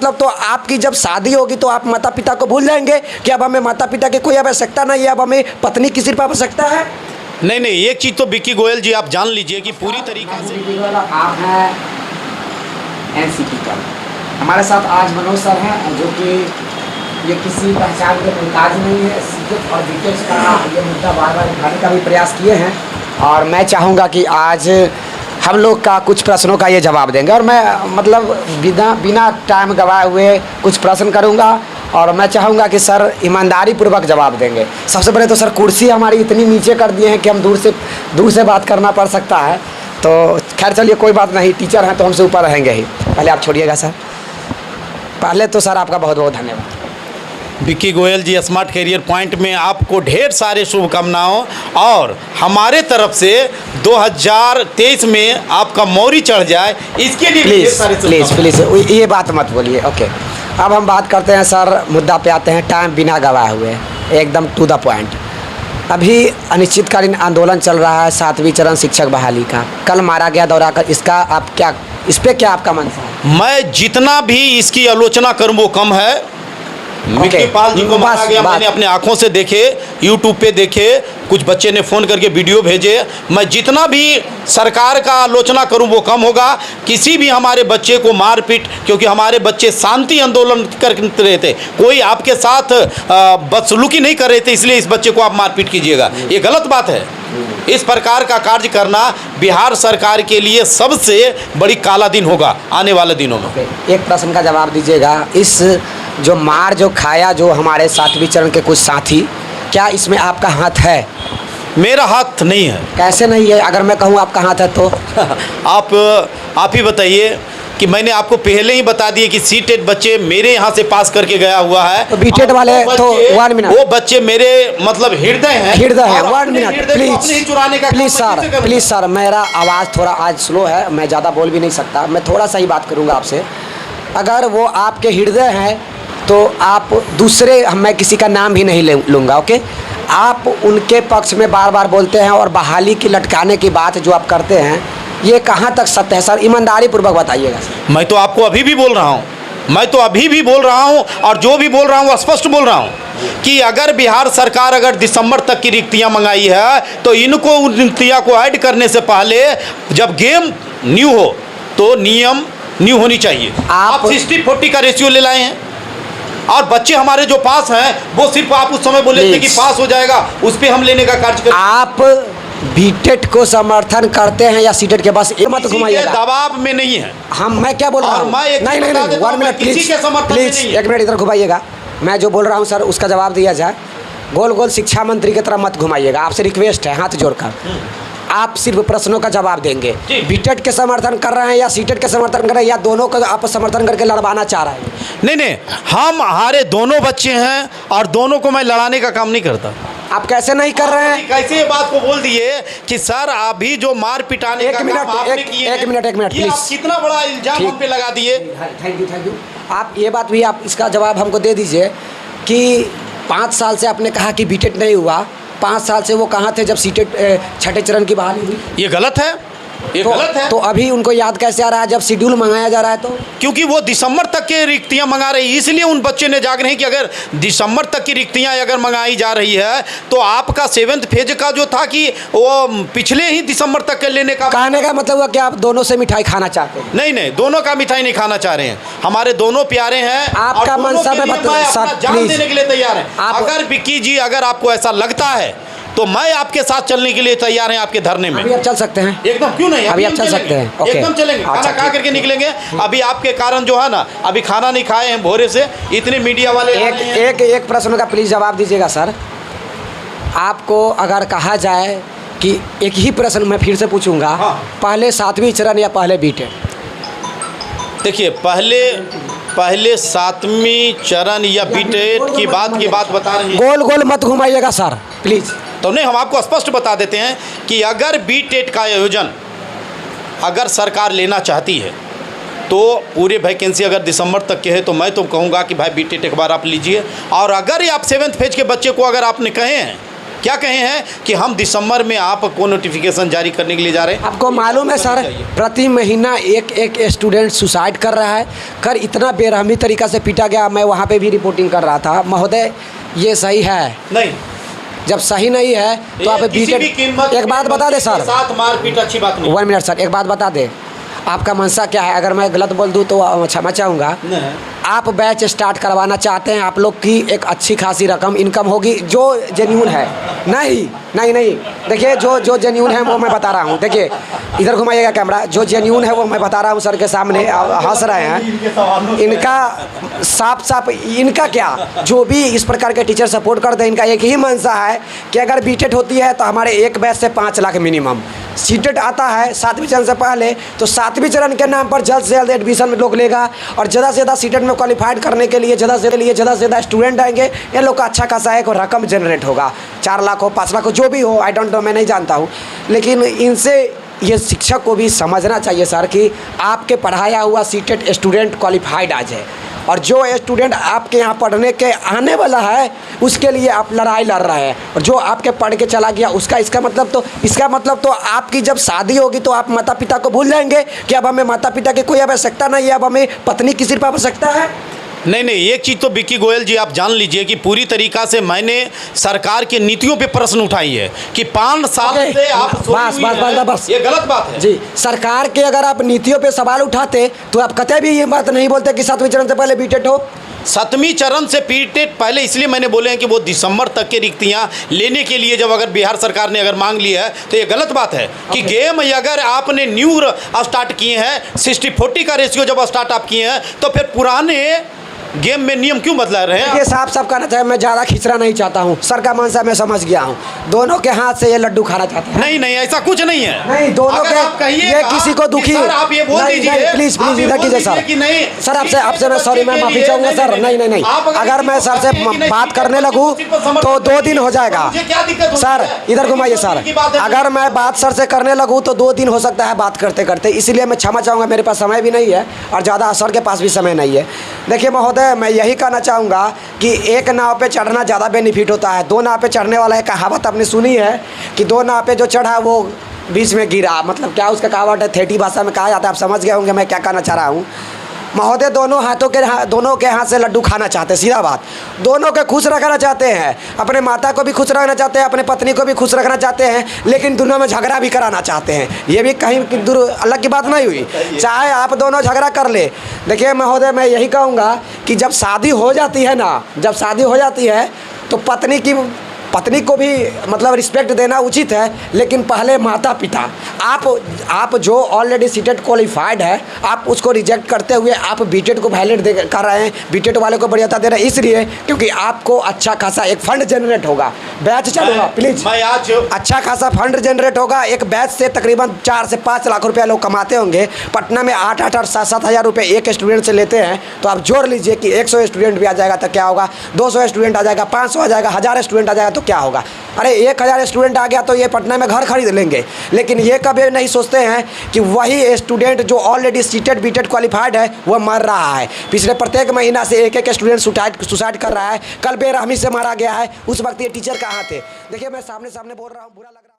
मतलब तो आपकी जब शादी होगी तो आप माता पिता को भूल जाएंगे कि अब हमें माता पिता की कोई आवश्यकता नहीं है, अब हमें पत्नी की सिर्फ आवश्यकता है। नहीं, एक चीज़ तो विक्की गोयल जी आप जान लीजिए कि पूरी तरीके से आप हैं एनसीपी का। हमारे साथ आज मनोज सर हैं जो कि ये किसी पहचान के मुहताज नहीं है, सिर्फ और विकेट का ये मुद्दा बार बार उठाने का भी प्रयास किए हैं और मैं चाहूँगा कि आज हम लोग का कुछ प्रश्नों का ये जवाब देंगे और मैं मतलब बिना टाइम गवाए हुए कुछ प्रश्न करूँगा और मैं चाहूँगा कि सर ईमानदारी पूर्वक जवाब देंगे। सबसे पहले तो सर कुर्सी हमारी इतनी नीचे कर दिए हैं कि हम दूर से बात करना पड़ सकता है, तो खैर चलिए कोई बात नहीं, टीचर हैं तो हमसे ऊपर रहेंगे ही। पहले आप छोड़िएगा सर। पहले तो सर आपका बहुत बहुत धन्यवाद। विक्की गोयल जी स्मार्ट करियर पॉइंट में आपको ढेर सारे शुभकामनाओं और हमारे तरफ से 2023 में आपका मौरी चढ़ जाए इसके लिए प्लीज़ ये बात मत बोलिए। ओके, अब हम बात करते हैं सर, मुद्दा पे आते हैं, टाइम बिना गवाए हुए एकदम टू द पॉइंट। अभी अनिश्चितकालीन आंदोलन चल रहा है 7वीं चरण शिक्षक बहाली का, कल मारा गया दौरा कर, इसका आप क्या, इस पर क्या आपका मन है? मैं जितना भी इसकी आलोचना करूँ वो कम है। मिक्की पाल जी को मारा गया, मैंने अपने आंखों से देखे, यूट्यूब पे देखे, कुछ बच्चे ने फ़ोन करके वीडियो भेजे। मैं जितना भी सरकार का आलोचना करूं वो कम होगा। किसी भी हमारे बच्चे को मारपीट, क्योंकि हमारे बच्चे शांति आंदोलन कर रहे थे, कोई आपके साथ बदसलूकी नहीं कर रहे थे, इसलिए इस बच्चे को आप मारपीट कीजिएगा, ये गलत बात है। इस प्रकार का कार्य करना बिहार सरकार के लिए सबसे बड़ी काला दिन होगा आने वाले दिनों में। एक प्रश्न का जवाब दीजिएगा, इस जो मार जो खाया जो हमारे 7वीं चरण के कुछ साथी, क्या इसमें आपका हाथ है? मेरा हाथ नहीं है। कैसे नहीं है? अगर मैं कहूँ आपका हाथ है तो आप ही बताइए कि मैंने आपको पहले ही बता दिए कि सीटेट बच्चे मेरे यहाँ से पास करके गया हुआ है, तो बीटेट वाले तो 1 मिनट, वो बच्चे मेरे मतलब हृदय हैं 1 मिनट प्लीज़ सर, मेरा आवाज़ थोड़ा आज स्लो है, मैं ज़्यादा बोल भी नहीं सकता, मैं थोड़ा सा ही बात करूँगा आपसे। अगर वो आपके हृदय हैं तो आप दूसरे, मैं किसी का नाम ही नहीं लूँगा, ओके? आप उनके पक्ष में बार बार बोलते हैं और बहाली की लटकाने की बात जो आप करते हैं, ये कहाँ तक सत्य है सर? ईमानदारी पूर्वक बताइएगा सर। मैं तो आपको अभी भी बोल रहा हूँ, और जो भी बोल रहा हूँ स्पष्ट बोल रहा हूँ कि अगर बिहार सरकार अगर दिसंबर तक की रिक्तियाँ मंगाई है तो इनको उन रिक्तियाँ को ऐड करने से पहले जब गेम न्यू हो तो नियम न्यू होनी चाहिए। आप 60-40 का रेशियो ले लाए हैं और बच्चे हमारे जो पास हैं वो सिर्फ आप उस समय बोले थे कि पास हो जाएगा, उस पर हम लेने का कार्य करें। आप बीटेट को समर्थन करते हैं या सीटेट के? बस मत घुमाइएगा, दबाव में नहीं है मैं क्या बोल रहा हूँ? नहीं 1 मिनट प्लीज, 1 मिनट इधर घुमाइएगा। मैं जो बोल रहा हूँ सर उसका जवाब दिया जाए। गोल शिक्षा मंत्री की तरह मत घुमाइएगा, आपसे रिक्वेस्ट है हाथ जोड़कर। आप सिर्फ प्रश्नों का जवाब देंगे। बीटेट के समर्थन कर रहे हैं या सीटेट के समर्थन कर रहे हैं, या दोनों का आप समर्थन करके लड़वाना चाह रहे हैं? नहीं, हम हमारे दोनों बच्चे हैं और दोनों को मैं लड़ाने का काम नहीं करता। आप कैसे नहीं कर रहे हैं? कैसे ये बात को बोल दिए कि सर अभी जो मार पिटाने का काम आपने किए, एक मिनट प्लीज, कितना बड़ा इल्जाम हम पे लगा दिए। Thank you. आप ये बात भी, आप इसका जवाब हमको दे दीजिए कि 5 साल से आपने कहा कि बीटेट नहीं हुआ, 5 साल से वो कहाँ थे जब सीटेट 6ठे चरण की बहाली हुई? ये गलत है, गलत है। तो अभी उनको याद कैसे आ रहा है जब शेड्यूल मंगाया जा रहा है? तो क्योंकि वो दिसंबर तक के रिक्तियां मंगा रही है, इसलिए उन बच्चे ने जाग रहे हैं कि अगर दिसंबर तक की रिक्तियां अगर मंगाई जा रही है तो आपका 7th फेज का जो था कि वो पिछले ही दिसंबर तक के लेने का। कहने का मतलब हुआ कि आप दोनों से मिठाई खाना चाहते हैं? नहीं, दोनों का मिठाई नहीं खाना चाह रहे हैं, हमारे दोनों प्यारे हैं। आपका मनसा में जान देने के लिए तैयार है। अगर विक्की जी अगर आपको ऐसा लगता है तो मैं आपके साथ चलने के लिए तैयार हैं आपके धरने में। अभी आप चल सकते हैं? एकदम, क्यों नहीं, अभी आप चल सकते हैं। ओके, एकदम चलेंगे, खाना खा करके निकलेंगे। अभी आपके कारण जो है ना, अभी खाना नहीं खाए हैं भोरे से, इतने मीडिया वाले। एक प्रश्न का प्लीज जवाब दीजिएगा सर। आपको अगर कहा जाए कि एक ही प्रश्न मैं फिर से पूछूंगा, पहले 7वीं चरण या पहले बीटेट? देखिए, पहले 7वीं चरण या बीटेट की बात बता रहे हैं। गोल मत घुमाइएगा सर प्लीज। तो नहीं, हम आपको स्पष्ट बता देते हैं कि अगर बीटेट का आयोजन अगर सरकार लेना चाहती है तो पूरे वैकेंसी अगर दिसंबर तक के है तो मैं तो कहूँगा कि भाई बीटेट एक बार आप लीजिए। और अगर ये आप 7th फेज के बच्चे को अगर आपने कहे हैं क्या कहे हैं कि हम दिसंबर में आपको नोटिफिकेशन जारी करने के लिए जा रहे हैं। आपको मालूम है सर, प्रति महीना एक स्टूडेंट सुसाइड कर रहा है, कर इतना बेरहमी तरीक़ा से पीटा गया। मैं वहाँ पे भी रिपोर्टिंग कर रहा था। महोदय ये सही है नहीं, जब सही नहीं है तो आप बीटेड, एक बात बता दे सर, साथ मारपीट अच्छी बात नहीं। 1 मिनट सर, एक बात बता दे, आपका मंशा क्या है? अगर मैं गलत बोल दूँ तो क्षमा चाहूँगा। आप बैच स्टार्ट करवाना चाहते हैं, आप लोग की एक अच्छी खासी रकम इनकम होगी जो जेन्यून है। नहीं नहीं नहीं, देखिए जो जेन्यून है वो मैं बता रहा हूँ। देखिए इधर घुमाइएगा कैमरा, जो जेन्यून है वो मैं बता रहा हूँ सर के सामने। हंस रहे हैं, इनका साफ इनका क्या, जो भी इस प्रकार के टीचर सपोर्ट करते हैं, इनका एक ही मंशा है कि अगर बीटेड होती है तो हमारे एक बैच से 5 लाख मिनिमम, सीटेड आता है 7वें चरण से पहले तो 7वें चरण के नाम पर जल्द से जल्द एडमिशन में लोग लेगा और ज़्यादा से ज़्यादा सीटेड में क्वालिफाइड करने के लिए ज़्यादा से ज़्यादा स्टूडेंट आएंगे। ये लोग का अच्छा खासा एक रकम जनरेट होगा, 4 लाख हो 5 लाख हो जो भी हो, आई डोंट नो, मैं नहीं जानता हूँ। लेकिन इनसे ये शिक्षक को भी समझना चाहिए सर कि आपके पढ़ाया हुआ सीटेड स्टूडेंट क्वालिफाइड आ जाए और जो स्टूडेंट आपके यहाँ पढ़ने के आने वाला है उसके लिए आप लड़ाई लड़ रहे हैं, और जो आपके पढ़ के चला गया उसका इसका मतलब तो आपकी जब शादी होगी तो आप माता पिता को भूल जाएंगे कि अब हमें माता पिता की कोई आवश्यकता नहीं है, अब हमें पत्नी की सिर्फ आवश्यकता है। नहीं, एक चीज़ तो विक्की गोयल जी आप जान लीजिए कि पूरी तरीक़ा से मैंने सरकार की नीतियों पे प्रश्न उठाई है कि 5 साल से आप बस ये गलत बात है जी। सरकार के अगर आप नीतियों पे सवाल उठाते तो आप कतई भी ये बात नहीं बोलते कि 7वें चरण से पहले बीटेड हो। 7वीं चरण से बीटेड पहले इसलिए मैंने बोले हैं कि वो दिसंबर तक के रिक्तियां लेने के लिए जब अगर बिहार सरकार ने अगर मांग ली है तो ये गलत बात है कि गेम अगर आपने न्यू स्टार्ट किए हैं 60-40 का रेशियो जब स्टार्ट आप किए हैं तो फिर पुराने गेम में नियम क्यों बदला रहे हैं? ये साफ कहना चाहिए, मैं ज़्यादा खिंचना नहीं चाहता हूँ। सर का मंशा मैं समझ गया हूँ, दोनों के हाथ से ये लड्डू खाना चाहते हैं। नहीं ऐसा कुछ नहीं है। नहीं, दोनों के ये किसी को दुखी, आप ये बोल दीजिए प्लीज इधर कीजिए सर। आपसे मैं सॉरी, मैं माफ़ी चाहूँगा सर। नहीं, अगर मैं सर से बात करने लगूँ तो 2 दिन हो जाएगा सर। इधर घुमाइए सर, अगर मैं बात सर से करने लगूँ तो 2 दिन हो सकता है बात करते करते, इसलिए मैं क्षमा चाहूँगा। मेरे पास समय भी नहीं है और ज़्यादा सर के पास भी समय नहीं है। देखिए महोदय, मैं यही कहना चाहूँगा कि एक नाव पे चढ़ना ज़्यादा बेनिफिट होता है। 2 नाव पे चढ़ने वाला एक कहावत आपने सुनी है कि 2 नाव पे जो चढ़ा वो बीच में गिरा, मतलब क्या उसका कहावत है, थेटी भाषा में कहा जाता है। आप समझ गए होंगे मैं क्या कहना चाह रहा हूँ। महोदय दोनों के हाथ से लड्डू खाना चाहते हैं, सीधा बात। दोनों के खुश रखना चाहते हैं, अपने माता को भी खुश रखना चाहते हैं, अपने पत्नी को भी खुश रखना चाहते हैं, लेकिन दोनों में झगड़ा भी कराना चाहते हैं। ये भी कहीं दूर अलग की बात नहीं हुई, चाहे आप दोनों झगड़ा कर ले। देखिए महोदय, मैं यही कहूँगा कि जब शादी हो जाती है ना, जब शादी हो जाती है तो पत्नी को भी मतलब रिस्पेक्ट देना उचित है, लेकिन पहले माता पिता, आप जो ऑलरेडी सीटेड क्वालिफाइड है आप उसको रिजेक्ट करते हुए आप बीटेड को वैलिड कर रहे हैं, बीटेड वाले को बढ़िया दे रहे हैं, इसलिए क्योंकि आपको अच्छा खासा एक फंड जनरेट होगा, बैच चलेगा। प्लीज, अच्छा खासा फंड जनरेट होगा। एक बैच से तकरीबन 4 से 5 लाख रुपया लोग कमाते होंगे। पटना में 8 और 7 हज़ार रुपये एक स्टूडेंट से लेते हैं, तो आप जोड़ लीजिए कि 100 स्टूडेंट भी आ जाएगा तो क्या होगा, 200 स्टूडेंट आ जाएगा, 500 आ जाएगा, 1000 स्टूडेंट आ जाएगा तो क्या होगा। अरे 1000 स्टूडेंट आ गया तो ये पटना में घर खरीद लेंगे। लेकिन ये कभी नहीं सोचते हैं कि वही स्टूडेंट जो ऑलरेडी सीटेड बीटेड क्वालिफाइड है वो मर रहा है। पिछले प्रत्येक महीना से एक स्टूडेंट सुसाइड कर रहा है। कल बेरहमी से मारा गया है, उस वक्त ये टीचर कहाँ थे? देखिए मैं सामने बोल रहा हूँ, बुरा लग रहा है।